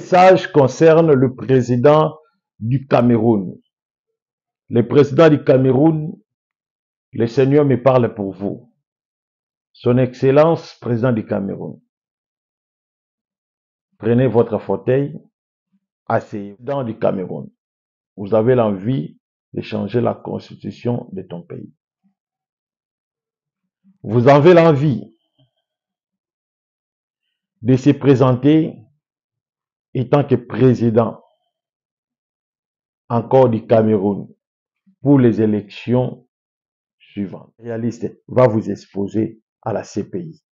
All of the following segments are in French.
message concerne le président du Cameroun. Le président du Cameroun, le Seigneur me parle pour vous. Son Excellence, président du Cameroun. Prenez votre fauteuil, asseyez-vous dans du Cameroun. Vous avez l'envie de changer la constitution de ton pays. Vous avez l'envie de se présenter en tant que président encore du Cameroun pour les élections suivantes. Le réaliste va vous exposer à la CPI.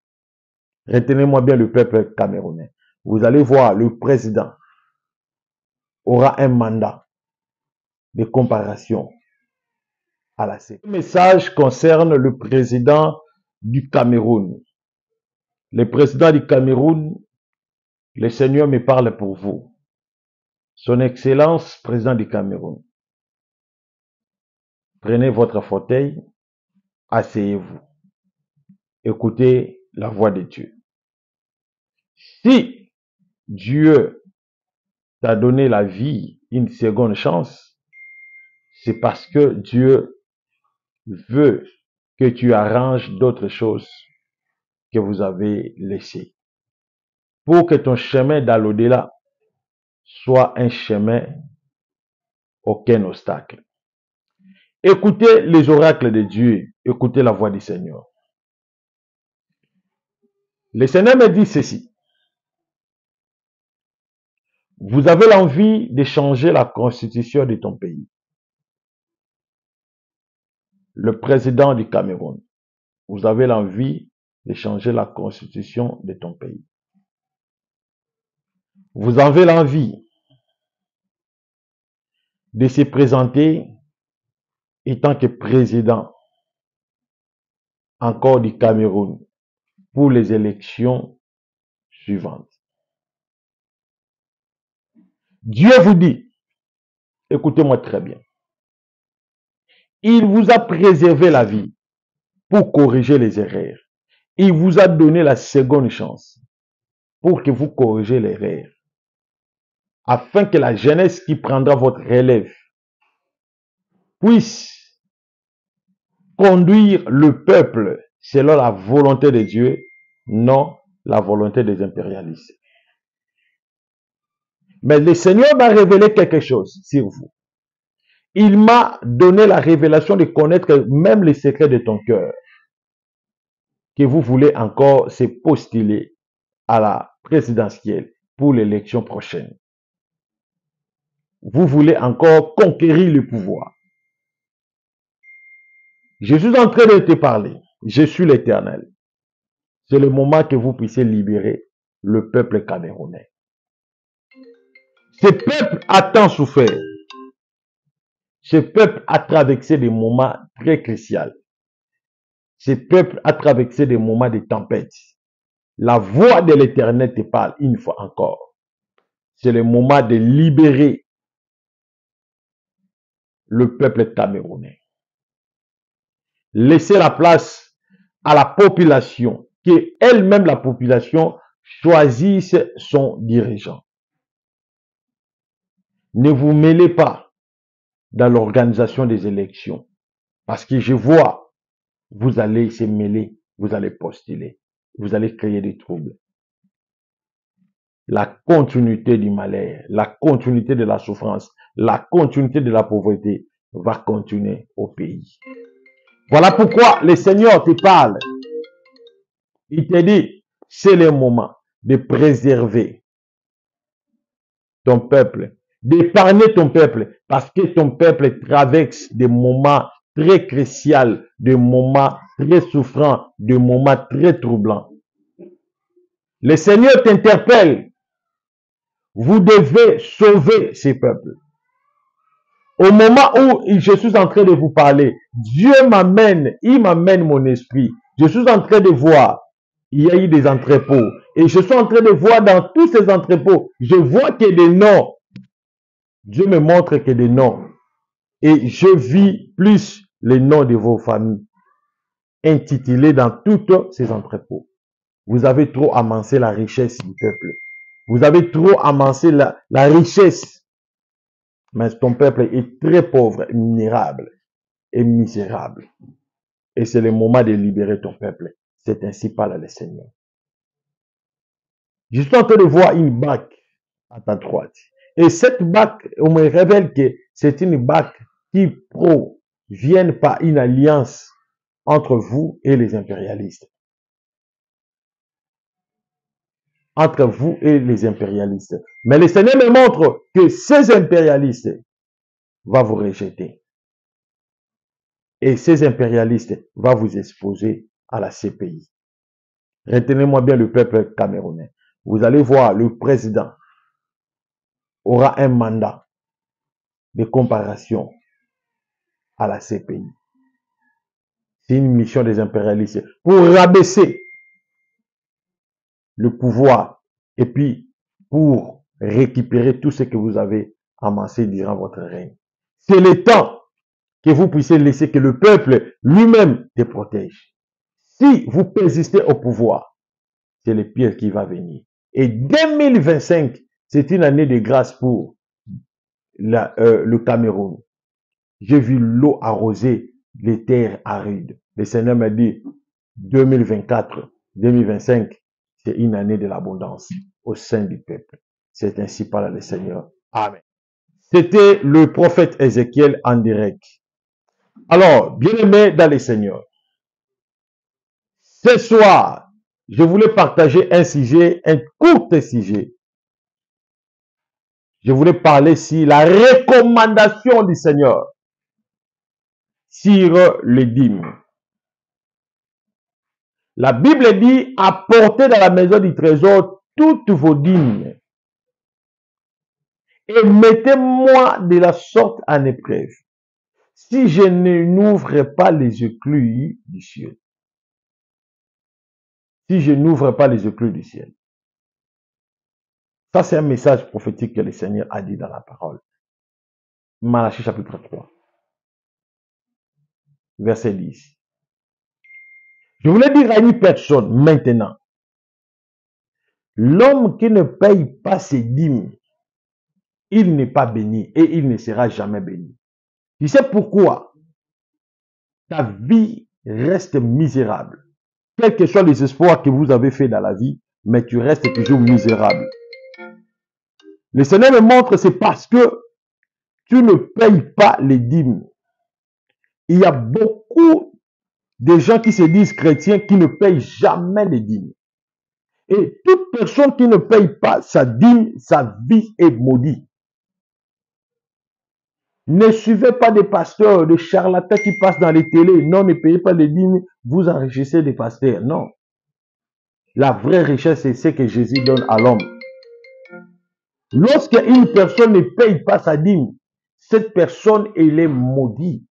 Retenez-moi bien le peuple camerounais. Vous allez voir, le président aura un mandat de comparaison à la CPI. Le message concerne le président du Cameroun. Le président du Cameroun, le Seigneur me parle pour vous. Son Excellence, président du Cameroun. Prenez votre fauteuil, asseyez-vous. Écoutez la voix de Dieu. Si Dieu t'a donné la vie, une seconde chance, c'est parce que Dieu veut que tu arranges d'autres choses que vous avez laissées. Pour que ton chemin dans l'au-delà soit un chemin aucun obstacle. Écoutez les oracles de Dieu, écoutez la voix du Seigneur. Le Seigneur me dit ceci. Vous avez l'envie de changer la constitution de ton pays. Le président du Cameroun, vous avez l'envie de changer la constitution de ton pays. Vous avez l'envie de se présenter en tant que président encore du Cameroun pour les élections suivantes. Dieu vous dit, écoutez-moi très bien, il vous a préservé la vie pour corriger les erreurs. Il vous a donné la seconde chance pour que vous corrigez l'erreur, afin que la jeunesse qui prendra votre relève puisse conduire le peuple selon la volonté de Dieu, non la volonté des impérialistes. Mais le Seigneur m'a révélé quelque chose sur vous. Il m'a donné la révélation de connaître même les secrets de ton cœur, que vous voulez encore se postuler à la présidentielle pour l'élection prochaine. Vous voulez encore conquérir le pouvoir. Je suis en train de te parler. Je suis l'Éternel. C'est le moment que vous puissiez libérer le peuple camerounais. Ce peuple a tant souffert. Ce peuple a traversé des moments très cruciaux. Ce peuple a traversé des moments de tempête. La voix de l'Éternel te parle une fois encore. C'est le moment de libérer le peuple camerounais. Laissez la place à la population, que elle-même la population choisisse son dirigeant. Ne vous mêlez pas dans l'organisation des élections, parce que je vois, vous allez se mêler, vous allez postuler, vous allez créer des troubles. La continuité du malheur, la continuité de la souffrance, la continuité de la pauvreté va continuer au pays. Voilà pourquoi le Seigneur te parle. Il te dit, c'est le moment de préserver ton peuple, d'épargner ton peuple, parce que ton peuple traverse des moments très cruciaux, des moments très souffrants, des moments très troublants. Le Seigneur t'interpelle. Vous devez sauver ces peuples. Au moment où je suis en train de vous parler, Dieu m'amène, il m'amène mon esprit. Je suis en train de voir, il y a eu des entrepôts. Et je suis en train de voir dans tous ces entrepôts, je vois qu'il y a des noms. Dieu me montre qu'il y a des noms. Et je vis plus les noms de vos familles intitulés dans tous ces entrepôts. Vous avez trop amassé la richesse du peuple. Vous avez trop amassé la richesse. Mais ton peuple est très pauvre, minérable et misérable. Et c'est le moment de libérer ton peuple. C'est ainsi parle le Seigneur. Je suis en train de voir une bague à ta droite. Et cette bague, on me révèle que c'est une bague qui provient par une alliance entre vous et les impérialistes. Entre vous et les impérialistes. Mais le Seigneur me montre que ces impérialistes vont vous rejeter. Et ces impérialistes vont vous exposer à la CPI. Retenez-moi bien le peuple camerounais. Vous allez voir, le président aura un mandat de comparaison à la CPI. C'est une mission des impérialistes pour rabaisser le pouvoir et puis pour récupérer tout ce que vous avez amassé durant votre règne. C'est le temps que vous puissiez laisser que le peuple lui-même te protège. Si vous persistez au pouvoir, c'est le pire qui va venir. Et 2025, c'est une année de grâce pour le Cameroun. J'ai vu l'eau arroser les terres arides. Le Seigneur m'a dit, 2024, 2025, c'est une année de l'abondance au sein du peuple. C'est ainsi parle le Seigneur. Amen. C'était le prophète Ézéchiel en direct. Alors, bien-aimés dans le Seigneur, ce soir, je voulais partager un sujet, un court sujet. Je voulais parler sur la recommandation du Seigneur sur les dîmes. La Bible dit, apportez dans la maison du trésor toutes vos dîmes et mettez-moi de la sorte en épreuve, si je n'ouvre pas les écluses du ciel. Si je n'ouvre pas les écluses du ciel. Ça, c'est un message prophétique que le Seigneur a dit dans la parole. Malachie chapitre 3, verset 10. Je voulais dire à une personne maintenant, l'homme qui ne paye pas ses dîmes, il n'est pas béni et il ne sera jamais béni. Tu sais pourquoi? Ta vie reste misérable. Quels que soient les espoirs que vous avez faits dans la vie, mais tu restes toujours misérable. Le Seigneur me montre, c'est parce que tu ne payes pas les dîmes. Il y a beaucoup de gens qui se disent chrétiens qui ne payent jamais les dîmes. Et toute personne qui ne paye pas sa dîme, sa vie est maudite. Ne suivez pas des pasteurs, des charlatans qui passent dans les télés. Non, ne payez pas les dîmes, vous enrichissez des pasteurs. Non. La vraie richesse, c'est ce que Jésus donne à l'homme. Lorsque une personne ne paye pas sa dîme, cette personne, elle est maudite.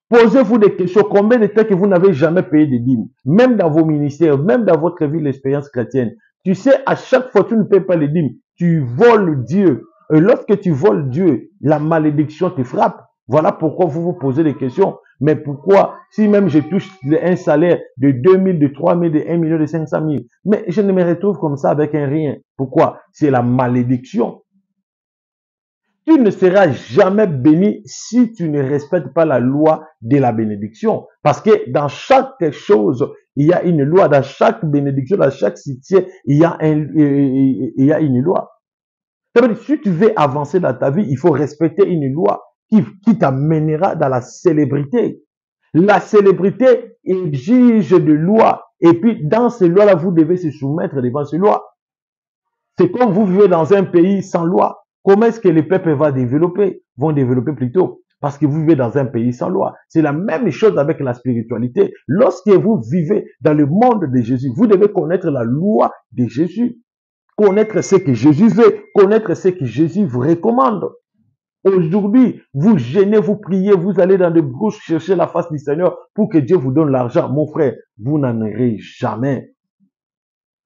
Posez-vous des questions. Combien de temps que vous n'avez jamais payé de dîmes? Même dans vos ministères, même dans votre vie, l'expérience chrétienne. Tu sais, à chaque fois que tu ne payes pas les dîmes, tu voles Dieu. Et lorsque tu voles Dieu, la malédiction te frappe. Voilà pourquoi vous vous posez des questions. Mais pourquoi, si même je touche un salaire de 2000, de 3000, de 1 million, de 500 000, mais je ne me retrouve comme ça avec un rien. Pourquoi? C'est la malédiction. Tu ne seras jamais béni si tu ne respectes pas la loi de la bénédiction. Parce que dans chaque chose, il y a une loi. Dans chaque bénédiction, dans chaque cité, il y a une loi. Si tu veux avancer dans ta vie, il faut respecter une loi qui t'amènera dans la célébrité. La célébrité exige de lois. Et puis, dans ces lois-là, vous devez se soumettre devant ces lois. C'est comme vous vivez dans un pays sans loi. Comment est-ce que les peuples vont développer plutôt? Parce que vous vivez dans un pays sans loi. C'est la même chose avec la spiritualité. Lorsque vous vivez dans le monde de Jésus, vous devez connaître la loi de Jésus. Connaître ce que Jésus veut, connaître ce que Jésus vous recommande. Aujourd'hui, vous gênez, vous priez, vous allez dans des brousses chercher la face du Seigneur pour que Dieu vous donne l'argent. Mon frère, vous n'en aurez jamais.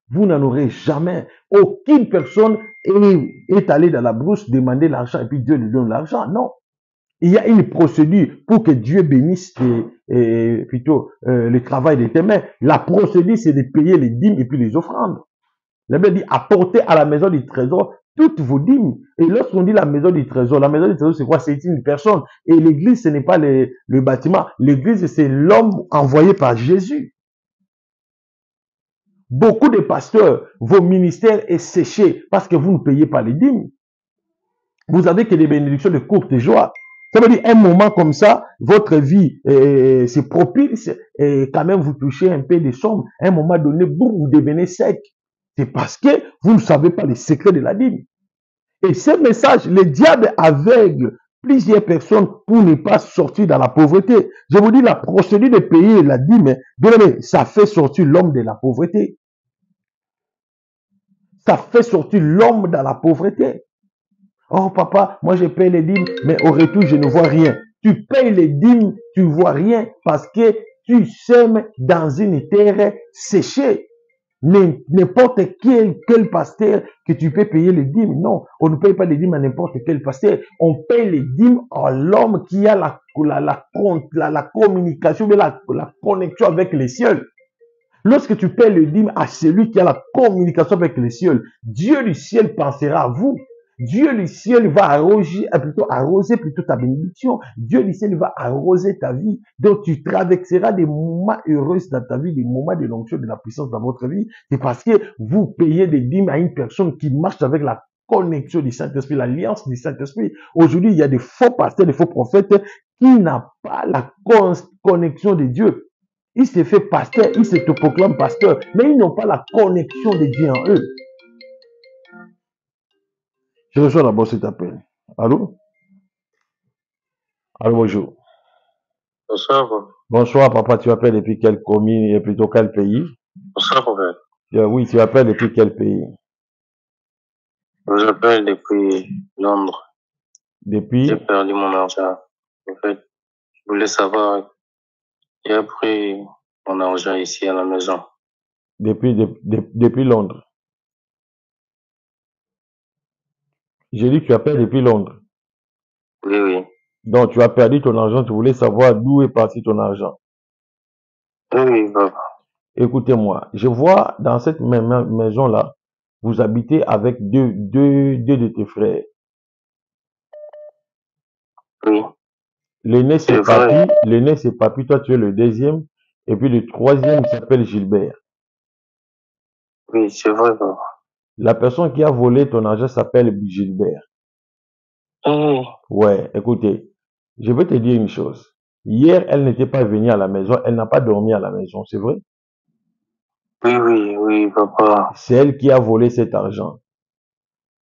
Vous n'en aurez jamais. Aucune personne est allée dans la brousse demander l'argent et puis Dieu lui donne l'argent. Non. Il y a une procédure pour que Dieu bénisse le travail de tes mains. La procédure, c'est de payer les dîmes et puis les offrandes. La Bible dit apportez à la maison du trésor toutes vos dîmes. Et lorsqu'on dit la maison du trésor c'est quoi? C'est une personne. Et l'église, ce n'est pas le bâtiment. L'église, c'est l'homme envoyé par Jésus. Beaucoup de pasteurs, vos ministères est séché parce que vous ne payez pas les dîmes. Vous avez que des bénédictions de courte joie. Ça veut dire, un moment comme ça, votre vie c'est propice et quand même vous touchez un peu de sommes. À un moment donné, vous devenez sec. C'est parce que vous ne savez pas les secrets de la dîme. Et ce message, le diable aveugle plusieurs personnes pour ne pas sortir dans la pauvreté. Je vous dis, la procédure de payer la dîme, ça fait sortir l'homme de la pauvreté. Ça fait sortir l'homme dans la pauvreté. Oh papa, moi je paye les dîmes, mais au retour je ne vois rien. Tu payes les dîmes, tu ne vois rien parce que tu sèmes dans une terre séchée. N'importe quel pasteur que tu peux payer les dîmes. Non, on ne paye pas les dîmes à n'importe quel pasteur. On paye les dîmes à l'homme qui a la communication, la connexion avec les cieux. Lorsque tu payes les dîmes à celui qui a la communication avec les cieux, Dieu du ciel pensera à vous. Dieu du ciel va arroser plutôt ta bénédiction. Dieu du ciel va arroser ta vie. Donc tu traverseras des moments heureux dans ta vie, des moments de l'onction, de la puissance dans votre vie. C'est parce que vous payez des dîmes à une personne qui marche avec la connexion du Saint-Esprit, l'alliance du Saint-Esprit. Aujourd'hui, il y a des faux pasteurs, des faux prophètes qui n'ont pas la connexion de Dieu. Ils se font pasteur, ils se proclament pasteur, mais ils n'ont pas la connexion de Dieu en eux. Je reçois d'abord cet appel. Allô? Allô, bonjour. Bonsoir. Bonsoir, papa. Tu appelles depuis quelle commune et plutôt quel pays? Bonsoir, papa. Oui, tu appelles depuis quel pays? Je vous appelle depuis Londres. Depuis? J'ai perdu mon argent. En fait, je voulais savoir, j'ai pris mon argent ici à la maison. Depuis Londres. J'ai dit que tu appelles depuis Londres. Oui, oui. Donc, tu as perdu ton argent, tu voulais savoir d'où est parti ton argent. Oui, oui, papa. Écoutez-moi, je vois dans cette même maison-là, vous habitez avec deux de tes frères. Oui. L'aîné c'est C'est vrai. Papi, l'aîné c'est Papi, toi tu es le deuxième, et puis le troisième s'appelle Gilbert. Oui, c'est vrai, papa. La personne qui a volé ton argent s'appelle Gilbert. Oui, Ouais, écoutez, je vais te dire une chose. Hier, elle n'était pas venue à la maison, elle n'a pas dormi à la maison, c'est vrai? oui, oui, oui, papa. C'est elle qui a volé cet argent.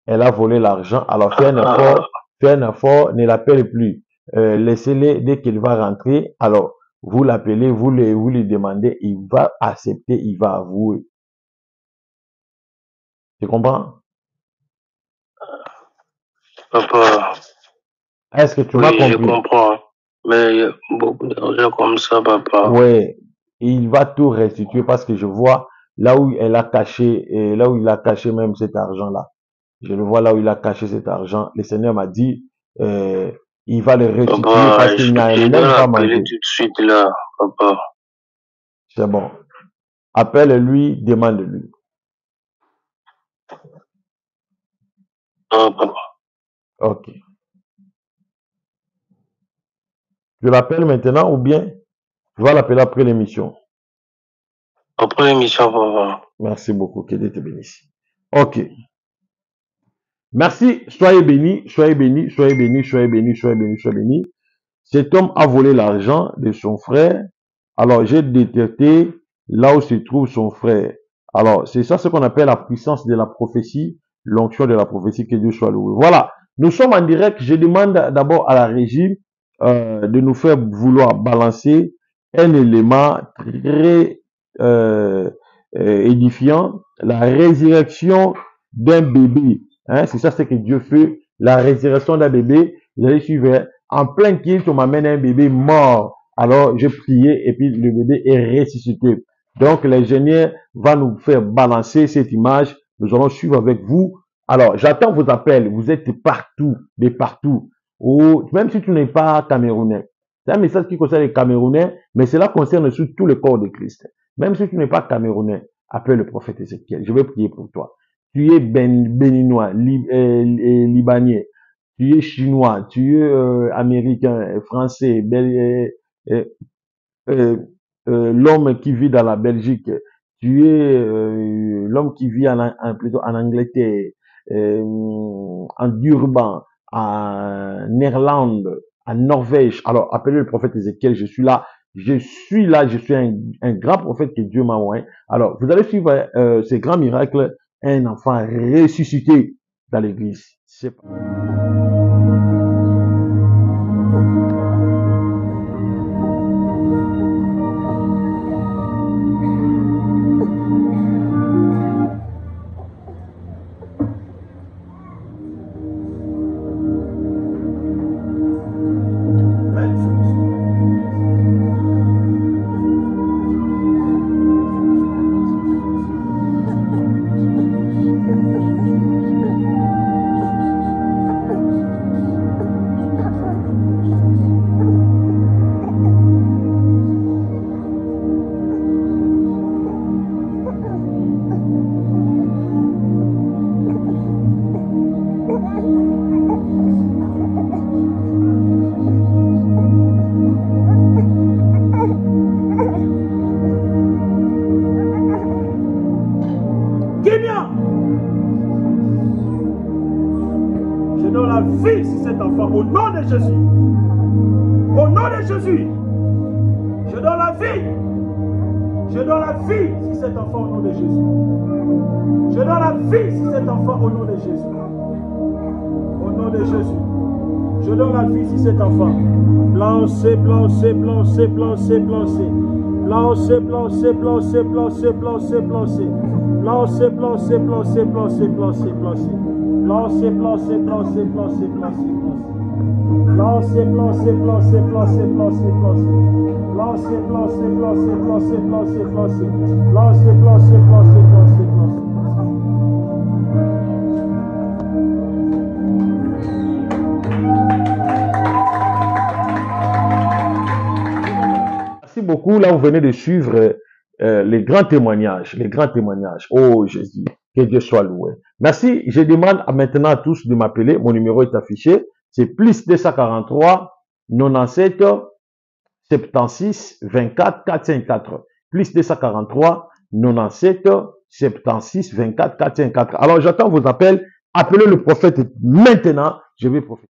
Elle a volé l'argent, alors fais un effort, ne l'appelle plus. Laissez-le dès qu'il va rentrer, alors vous l'appelez, vous lui demandez, il va accepter, il va avouer. Tu comprends? Papa, Est-ce que tu m'as oui, je compris? comprends. Mais il y a beaucoup d'argent comme ça, papa. Ouais, il va tout restituer parce que je vois là où elle a caché, et là où il a caché même cet argent-là. Je le vois là où il a caché cet argent. Le Seigneur m'a dit, il va le restituer Papa, parce qu'il n'a je même dois pas l'appeler mangé. tout de suite là, papa. C'est bon. Appelle-lui, demande-lui. Non, papa. Ok. Je l'appelle maintenant ou bien je vais l'appeler après l'émission. Après l'émission, papa. Merci beaucoup. Que Dieu te bénisse. Ok. Merci. Soyez bénis, soyez bénis, soyez bénis, soyez bénis, soyez bénis, soyez bénis. Cet homme a volé l'argent de son frère. Alors, j'ai détecté là où se trouve son frère. Alors, c'est ça ce qu'on appelle la puissance de la prophétie, l'onction de la prophétie, que Dieu soit loué. Voilà, nous sommes en direct. Je demande d'abord à la régie de nous faire vouloir balancer un élément très édifiant, la résurrection d'un bébé. Hein, c'est ça ce que Dieu fait, la résurrection d'un bébé. Vous allez suivre, en plein culte, on m'amène un bébé mort. Alors, je priais et puis le bébé est ressuscité. Donc, l'ingénieur va nous faire balancer cette image. Nous allons suivre avec vous. Alors, j'attends vos appels. Vous êtes partout, de partout. Ou, même si tu n'es pas camerounais. C'est un message qui concerne les Camerounais, mais cela concerne surtout tout le corps de Christ. Même si tu n'es pas camerounais, Appelle le prophète Ézéchiel. Je vais prier pour toi. Tu es béninois, libanais, tu es chinois, tu es américain, français, l'homme qui vit dans la Belgique, tu es l'homme qui vit plutôt en Angleterre, en Durban, en Irlande, en Norvège. Alors, appelez le prophète Ézéchiel, je suis là, je suis un grand prophète que Dieu m'a envoyé. Alors, vous allez suivre ces grands miracles, un enfant ressuscité dans l'église. C'est pas... Je donne la vie sur cet enfant au nom de Jésus. Au nom de Jésus. Je donne la vie. Je donne la vie sur cet enfant au nom de Jésus. Je donne la vie sur cet enfant au nom de Jésus. Au nom de Jésus. Je donne la vie sur cet enfant. Blancé, blancé, blancé, blancé, blancé. Blancé, blancé, blancé, blancé, blancé, blancé. Blancé, blancé, blancé, blancé, blancé, blancé. Blancé, blancé, blancé, blancé, blancé, blancé. Blancé, blancé, blancé, blancé, blancé, blancé. Blancé, blancé, blancé, blancé, blancé, blancé. Blancé, blancé, blancé, blancé, blancé. Merci beaucoup. Là, vous venez de suivre les grands témoignages, les grands témoignages. Oh Jésus, que Dieu soit loué. Merci. Je demande maintenant à tous de m'appeler. Mon numéro est affiché. C'est plus 243 97 76 24 454. Plus 243 97 76 24 454. Alors, j'attends vos appels. Appelez le prophète maintenant. Je vais profiter.